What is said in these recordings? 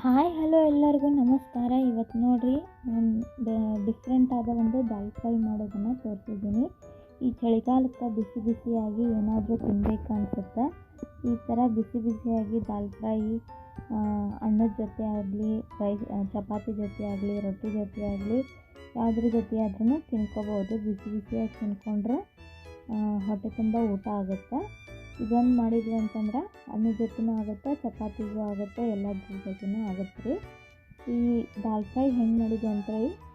Hi hello ಎಲ್ಲರಿಗೂ ನಮಸ್ಕಾರ. ಇವತ್ತು ನೋಡಿರಿ ನಾನು ಡಿಫ್ರೆಂಟ್ ಆದ ಒಂದು ದಾಲ್ ಫ್ರೈ ಮಾಡೋದನ್ನು ತೋರಿಸಿದ್ದೀನಿ. ಈ ಚಳಿಗಾಲಕ್ಕೆ ಬಿಸಿ ಬಿಸಿಯಾಗಿ ಏನಾದರೂ ತಿನ್ನಬೇಕು ಅನಿಸುತ್ತೆ. ಈ ಥರ ಬಿಸಿ ಬಿಸಿಯಾಗಿ ದಾಲ್ ಫ್ರೈ ಅನ್ನದ ಜೊತೆ ಆಗಲಿ, ಚಪಾತಿ ಜೊತೆ ಆಗಲಿ, ರೊಟ್ಟಿ ಜೊತೆ ಆಗಲಿ, ಯಾವುದ್ರ ಜೊತೆ ಆದ್ರೂ ತಿನ್ಕೋಬೋದು. ಬಿಸಿ ಬಿಸಿಯಾಗಿ ತಿನ್ಕೊಂಡ್ರೆ ಹೊಟ್ಟೆ ತುಂಬ ಊಟ ಆಗುತ್ತೆ. ಇದೊಂದು ಮಾಡಿದ್ವಿ ಅಂತಂದ್ರೆ ಅನ್ನದ ಜೊತೆನೂ ಆಗುತ್ತೆ, ಚಪಾತಿಗೂ ಆಗುತ್ತೆ, ಎಲ್ಲದ್ರ ಜೊತೆನೂ ಆಗುತ್ತೆ ರೀ. ಈ ದಾಲ್ ಫ್ರೈ ಹೆಂಗೆ ಮಾಡಿದ್ವಿ ಅಂತ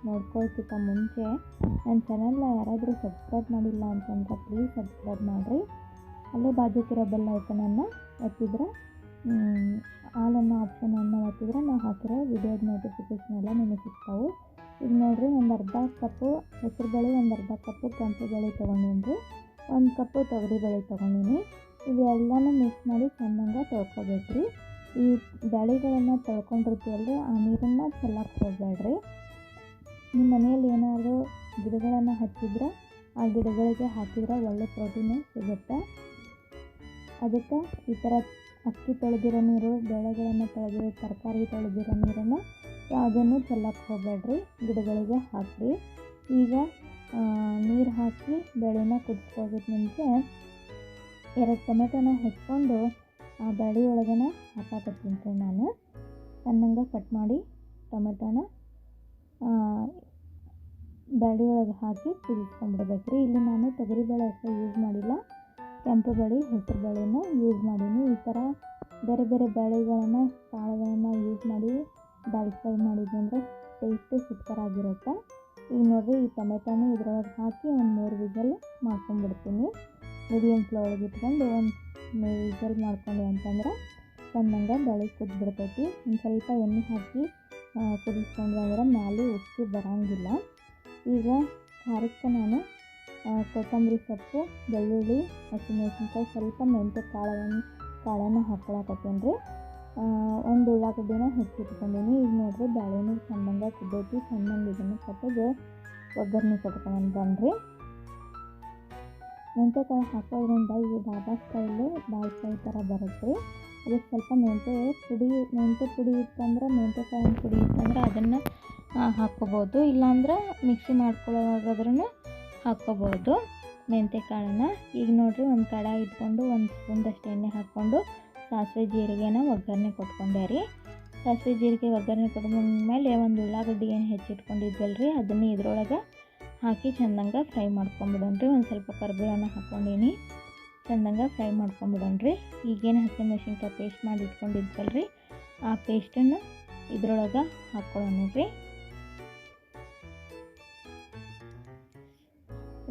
ನೋಡ್ಕೊಳ್ತಿದ್ದ ಮುಂಚೆ ನನ್ನ ಚಾನಲ್ನ ಯಾರಾದರೂ ಸಬ್ಸ್ಕ್ರೈಬ್ ಮಾಡಿಲ್ಲ ಅಂತಂದ್ರೆ ಪ್ಲೀಸ್ ಸಬ್ಸ್ಕ್ರೈಬ್ ಮಾಡಿರಿ. ಅಲ್ಲೇ ಬಾಜುಕಿರೋ ಬೆಲ್ ಐಕನನ್ನು ಒತ್ತಿದ್ರೆ ಆಲ್ ಅನ್ನೋ ಆಪ್ಷನನ್ನು ಒತ್ತಿದ್ರೆ ನಾವು ಹಾಕಿರೋ ವಿಡಿಯೋದ ನೋಟಿಫಿಕೇಷನ್ ಎಲ್ಲ ನಿಮಗೆ ಸಿಗ್ತಾವೆ. ಈಗ ನೋಡಿರಿ, ಒಂದು ಅರ್ಧ ಕಪ್ಪು ಹೆಸರುಬೇಳೆ, ಒಂದು ಅರ್ಧ ಕಪ್ಪು ಕೆಂಪು ಬೇಳೆ ತೊಗೊಂಡಿನಿ ರೀ, 1 ಕಪ್ಪು ತೊಗರಿಬೇಳೆ ತೊಗೊಂಡಿನಿ. ಇವೆಲ್ಲನೂ ಮಿಕ್ಸ್ ಮಾಡಿ ಚೆನ್ನಾಗಿ ತೊಳ್ಕೊಬೇಕು ರೀ. ಈ ಬೇಳೆಗಳನ್ನು ತೊಳ್ಕೊಂಡಿರ್ತೀವಲ್ರಿ, ಆ ನೀರನ್ನು ಚೆಲ್ಲಕ್ಕೆ ಹೋಗಬೇಡ್ರಿ. ನಿಮ್ಮ ಮನೆಯಲ್ಲಿ ಏನಾದರೂ ಗಿಡಗಳನ್ನು ಹಚ್ಚಿದ್ರೆ ಆ ಗಿಡಗಳಿಗೆ ಹಾಕಿದ್ರೆ ಒಳ್ಳೆ ಪ್ರೋಟೀನು ಸಿಗುತ್ತೆ. ಅದಕ್ಕೆ ಈ ಥರ ಅಕ್ಕಿ ತೊಳೆದಿರೋ ನೀರು, ಬೇಳೆಗಳನ್ನು ತೊಳೆದಿರೋ, ತರಕಾರಿ ತೊಳೆದಿರೋ ನೀರನ್ನು ಯಾವುದನ್ನು ಚೆಲ್ಲಕ್ಕೆ ಹೋಗಬೇಡ್ರಿ, ಗಿಡಗಳಿಗೆ ಹಾಕಿರಿ. ಈಗ ನೀರು ಹಾಕಿ ಬೇಳೆನ ಕುದಿಸ್ಕೋಬೇಕು. ಮುಂಚೆ 2 ಟೊಮೆಟೊನ ಹೆಚ್ಕೊಂಡು ಆ ಬೇಳೆ ಒಳಗನ ಹಾಕಾಕತ್ತೀನಿ ರೀ. ನಾನು ಚೆನ್ನಾಗಿ ಕಟ್ ಮಾಡಿ ಟೊಮೆಟೊನ ಬೇಳೆ ಒಳಗೆ ಹಾಕಿ ಕುದಿಸ್ಕೊಂಡ್ಬಿಡ್ಬೇಕು ರೀ. ಇಲ್ಲಿ ನಾನು ತೊಗರಿಬೇಳೆ ಅಷ್ಟೇ ಯೂಸ್ ಮಾಡಿಲ್ಲ, ಕೆಂಪು ಬೇಳೆ, ಹೆಸರು ಬೇಳೆನ ಯೂಸ್ ಮಾಡೀನಿ. ಈ ಥರ ಬೇರೆ ಬೇರೆ ಬೇಳೆಗಳನ್ನು, ಕಾಳುಗಳನ್ನು ಯೂಸ್ ಮಾಡಿ ದಾಲ್ ಫ್ರೈ ಮಾಡಿದ್ವಿ ಅಂದರೆ ಟೇಸ್ಟು ಸೂಪರಾಗಿರುತ್ತೆ. ಈಗ ನೋಡಿರಿ, ಈ ಟೊಮೆಟೊನ ಇದ್ರೊಳಗೆ ಹಾಕಿ ಒಂದು 3 ವಿಸಲ್ ಮಾಡ್ಕೊಂಡ್ಬಿಡ್ತೀನಿ. ಮೀಡಿಯಮ್ ಫ್ಲೇಮ್ ಒಳಗೆ ಇಟ್ಕೊಂಡು ಒಂದು 3 ವಿಸಲ್ ಮಾಡ್ಕೊಂಡು ಅಂತಂದ್ರೆ ಚೆನ್ನಾಗಿ ಬೇಳೆ ಕುದ್ಬಿಡ್ತೈತಿ. ಒಂದು ಸ್ವಲ್ಪ ಎಣ್ಣೆ ಹಾಕಿ ಕುದಿಸ್ಕೊಂಡು ಅಂದ್ರೆ ಮ್ಯಾಲೆ ಉಕ್ಕಿ ಬರೋಂಗಿಲ್ಲ. ಈಗ ಖಾರಕ್ಕೆ ನಾನು ಕೊತ್ತಂಬರಿ ಸೊಪ್ಪು, ಬೆಳ್ಳುಳ್ಳಿ, ಹಸಿಮೆಣಸಿನ್ಕಾಯಿ, ಸ್ವಲ್ಪ ಮೆಂತ್ಯ ಕಾಳನ್ನು ಹಾಕ್ಕೊಳಕತ್ತೀನಿ ರೀ. ಒಂದು ಉಳ್ಳಾಗಡ್ಡಿನ ಹೆಚ್ಚಿಟ್ಕೊಂಡೀನಿ. ಈಗ ನೋಡಿರಿ, ಬೇಳೆನೂ ಚೆನ್ನಾಗಿ ಕುದ್ದೈತಿ. ಚೆನ್ನಾಗಿ ಇದನ್ನು ಕಟ್ಟಿಗೆ ಒಗ್ಗರಣೆ ಕೊಟ್ಕೊಂಡು ಬನ್ನಿರಿ. ಮೆಂತ್ಯಕಾಳು ಹಾಕೋದ್ರಿಂದ ಈ ಡಾಬಾ ಸ್ಟೈಲು ದಾಲ್ ಫ್ರೈ ಥರ ಬರುತ್ತೆ ರೀ. ಅದಕ್ಕೆ ಸ್ವಲ್ಪ ಮೆಂತ್ಯ ಪುಡಿ ಇತ್ತಂದ್ರೆ, ಮೆಂತ್ಯಕಾಳಿನ ಪುಡಿ ಇತ್ತಂದ್ರೆ ಅದನ್ನು ಹಾಕ್ಕೋಬೋದು. ಇಲ್ಲಾಂದ್ರೆ ಮಿಕ್ಸಿ ಮಾಡ್ಕೊಳ್ಳೋವಾಗಾದ್ರೂ ಹಾಕ್ಕೋಬೋದು ಮೆಂತ್ಯಕಾಳನ್ನು. ಈಗ ನೋಡಿರಿ, ಒಂದು ಕಡಾಯಿ ಇಟ್ಕೊಂಡು 1 ಸ್ಪೂನ್ದಷ್ಟು ಎಣ್ಣೆ ಹಾಕ್ಕೊಂಡು ಸಾಸಿವೆ ಜೀರಿಗೆನ ಒಗ್ಗರಣೆ ಕೊಟ್ಕೊಂಡೆ ರೀ. ಸಾಸಿವೆ ಜೀರಿಗೆ ಒಗ್ಗರಣೆ ಕೊಟ್ಕೊಂಡ್ಮೇಲೆ ಒಂದು ಉಳ್ಳಾಗಡ್ಡಿ ಏನು ಹೆಚ್ಚಿಟ್ಕೊಂಡಿದ್ವಲ್ರಿ ಅದನ್ನು ಇದ್ರೊಳಗೆ ಹಾಕಿ ಚೆನ್ನಾಗಿ ಫ್ರೈ ಮಾಡ್ಕೊಂಬಿಡೋಣ್ರಿ. ಒಂದು ಸ್ವಲ್ಪ ಕರಿಬೇವನ್ನ ಹಾಕ್ಕೊಂಡೀನಿ, ಚೆನ್ನಾಗಿ ಫ್ರೈ ಮಾಡ್ಕೊಂಬಿಡೋಣ್ರಿ. ಈಗೇನು ಹಸಿಮೆಣಸಿನ್ಕಾಯಿ ಪೇಸ್ಟ್ ಮಾಡಿ ಇಟ್ಕೊಂಡಿದ್ವಲ್ರಿ ಆ ಪೇಸ್ಟನ್ನು ಇದ್ರೊಳಗೆ ಹಾಕ್ಕೊಳ್ಳೋಣ ರೀ.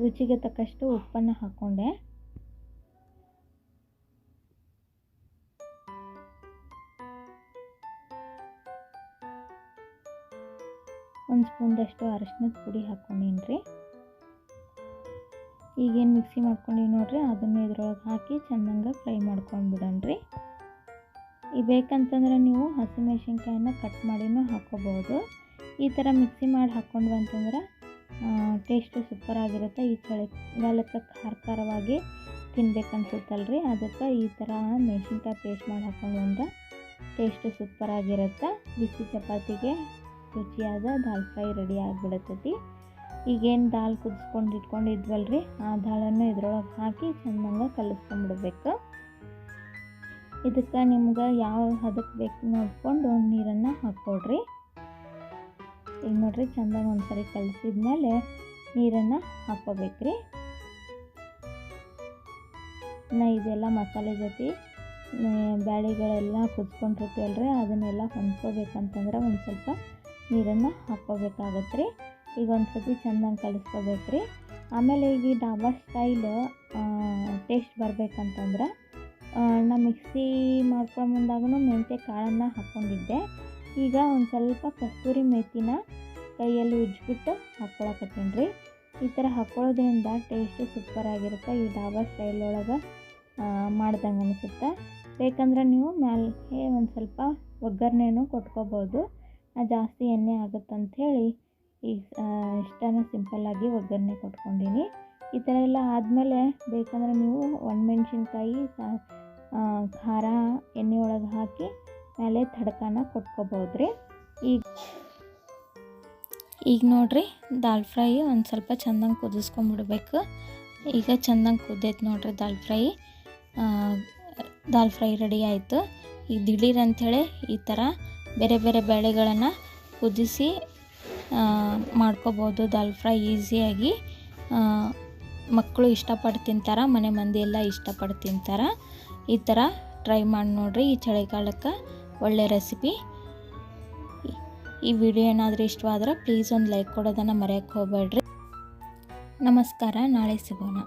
ರುಚಿಗೆ ತಕ್ಕಷ್ಟು ಉಪ್ಪನ್ನು ಹಾಕ್ಕೊಂಡೆ. ಒಂದು ಸ್ಪೂನ್ದಷ್ಟು ಅರಶಿನದ ಪುಡಿ ಹಾಕ್ಕೊಂಡೀನಿ ರೀ. ಈಗೇನು ಮಿಕ್ಸಿ ಮಾಡ್ಕೊಂಡೀನಿ ನೋಡಿರಿ, ಅದನ್ನು ಇದ್ರೊಳಗೆ ಹಾಕಿ ಚೆನ್ನಾಗಿ ಫ್ರೈ ಮಾಡ್ಕೊಂಡ್ಬಿಡೋಣ್ರಿ. ಈ ಬೇಕಂತಂದ್ರೆ ನೀವು ಹಸಿಮೆಣಸಿನ್ಕಾಯಿನ ಕಟ್ ಮಾಡಿನೂ ಹಾಕ್ಕೋಬೋದು. ಈ ಥರ ಮಿಕ್ಸಿ ಮಾಡಿ ಹಾಕ್ಕೊಂಡ್ವಿ ಅಂತಂದ್ರೆ ಟೇಸ್ಟು ಸೂಪರಾಗಿರುತ್ತೆ. ಈ ಚಳಿಗಾಲಕ್ಕೆ ಖಾರವಾಗಿ ತಿನ್ಬೇಕನ್ಸುತ್ತಲ್ರಿ, ಅದಕ್ಕೆ ಈ ಥರ ಮೆಣಸಿನ್ಕಾಯಿ ಪೇಸ್ಟ್ ಮಾಡಿ ಹಾಕ್ಕೊಂಡು ಅಂದ್ರೆ ಟೇಸ್ಟು ಸೂಪರಾಗಿರುತ್ತೆ. ಬಿಸಿ ಚಪಾತಿಗೆ ರುಚಿಯಾದ ದಾಲ್ ಫ್ರೈ ರೆಡಿ ಆಗಿಬಿಡುತ್ತೈತಿ. ಈಗೇನು ದಾಲ್ ಕುದಿಸ್ಕೊಂಡು ಇಟ್ಕೊಂಡಿದ್ವಲ್ರಿ ಆ ದಾಳನ್ನು ಇದ್ರೊಳಗೆ ಹಾಕಿ ಚೆನ್ನಾಗಿ ಕಲಿಸ್ಕೊಂಡ್ಬಿಡ್ಬೇಕು. ಇದಕ್ಕೆ ನಿಮ್ಗೆ ಯಾವ ಹದಕ್ಕೆ ಬೇಕು ನೋಡಿಕೊಂಡು ನೀರನ್ನು ಹಾಕ್ಕೊಡ್ರಿ. ಈಗ ನೋಡಿರಿ, ಚೆನ್ನಾಗಿ ಒಂದ್ಸರಿ ಕಲಿಸಿದ್ಮೇಲೆ ನೀರನ್ನು ಹಾಕ್ಕೋಬೇಕ್ರಿ. ಇದೆಲ್ಲ ಮಸಾಲೆ ಜೊತೆ ಬೇಳೆಗಳೆಲ್ಲ ಕುದಿಸ್ಕೊಂಡಿರ್ತೀವಲ್ರಿ ಅದನ್ನೆಲ್ಲ ಹೊಂದ್ಕೋಬೇಕಂತಂದ್ರೆ ಒಂದು ಸ್ವಲ್ಪ ನೀರನ್ನು ಹಾಕ್ಕೋಬೇಕಾಗತ್ತೆ ರೀ. ಈಗ ಒಂದು ಸತಿ ಚೆನ್ನಾಗಿ ಕಲಿಸ್ಕೋಬೇಕ್ರಿ. ಆಮೇಲೆ ಈಗ ಈ ಡಾಬಾ ಸ್ಟೈಲ್ ಟೇಸ್ಟ್ ಬರಬೇಕಂತಂದ್ರೆ ನಾ ಮಿಕ್ಸಿ ಮಾಡ್ಕೊಂಡು ಮುಂದಾಗೂ ಮೆಂತ್ಯ ಕಾಳನ್ನು ಹಾಕ್ಕೊಂಡಿದ್ದೆ. ಈಗ ಒಂದು ಸ್ವಲ್ಪ ಕಸ್ತೂರಿ ಮೇಥಿನ ಕೈಯಲ್ಲಿ ಉಜ್ಜಿಬಿಟ್ಟು ಹಾಕ್ಕೊಳಕತ್ತೀನಿ ರೀ. ಈ ಥರ ಹಾಕ್ಕೊಳ್ಳೋದ್ರಿಂದ ಟೇಸ್ಟು ಸೂಪರಾಗಿರುತ್ತೆ. ಈ ಡಾಬಾ ಸ್ಟೈಲ್ ಒಳಗೆ ಮಾಡ್ದಂಗೆ ಅನಿಸುತ್ತೆ. ಬೇಕಂದ್ರೆ ನೀವು ಮೇಲೆ ಒಂದು ಸ್ವಲ್ಪ ಒಗ್ಗರಣೆನೂ ಕೊಟ್ಕೋಬೋದು. ಜಾಸ್ತಿ ಎಣ್ಣೆ ಆಗುತ್ತಂಥೇಳಿ ಈಗ ಇಷ್ಟನ್ನು ಸಿಂಪಲ್ಲಾಗಿ ಒಗ್ಗರಣೆ ಕೊಟ್ಕೊಂಡೀನಿ. ಈ ಥರ ಎಲ್ಲ ಆದಮೇಲೆ ಬೇಕಂದ್ರೆ ನೀವು ಒಣಮೆಣ್ಸಿನ್ಕಾಯಿ ಖಾರ ಎಣ್ಣೆ ಒಳಗೆ ಹಾಕಿ ಮೇಲೆ ತಡ್ಕನ ಕೊಟ್ಕೋಬೋದು ರೀ. ಈಗ ನೋಡಿರಿ ದಾಲ್ ಫ್ರೈ ಒಂದು ಸ್ವಲ್ಪ ಚೆಂದಂಗೆ ಕುದಿಸ್ಕೊಂಬಿಡ್ಬೇಕು. ಈಗ ಚೆಂದಂಗೆ ಕುದ್ದೈತೆ ನೋಡಿರಿ ದಾಲ್ ಫ್ರೈ ರೆಡಿ ಆಯಿತು. ಈಗ ದಿಢೀರ್ ಅಂಥೇಳಿ ಈ ಥರ ಬೇರೆ ಬೇರೆ ಬೇಳೆಗಳನ್ನು ಕುದಿಸಿ ಮಾಡ್ಕೋಬೋದು ದಾಲ್ ಫ್ರೈ ಈಸಿಯಾಗಿ. ಮಕ್ಕಳು ಇಷ್ಟಪಟ್ಟು ತಿಂತಾರೆ, ಮನೆ ಮಂದಿ ಎಲ್ಲ ಇಷ್ಟಪಟ್ಟು ತಿಂತಾರೆ. ಈ ಥರ ಟ್ರೈ ಮಾಡಿ ನೋಡಿರಿ, ಈ ಚಳಿಗಾಲಕ್ಕೆ ಒಳ್ಳೆ ರೆಸಿಪಿ. ಈ ವಿಡಿಯೋ ಏನಾದರೂ ಇಷ್ಟವಾದ್ರೆ ಪ್ಲೀಸ್ ಒಂದು ಲೈಕ್ ಕೊಡೋದನ್ನು ಮರೆಯೋಕ್ಕೆ ಹೋಗಬೇಡ್ರಿ. ನಮಸ್ಕಾರ, ನಾಳೆ ಸಿಗೋಣ.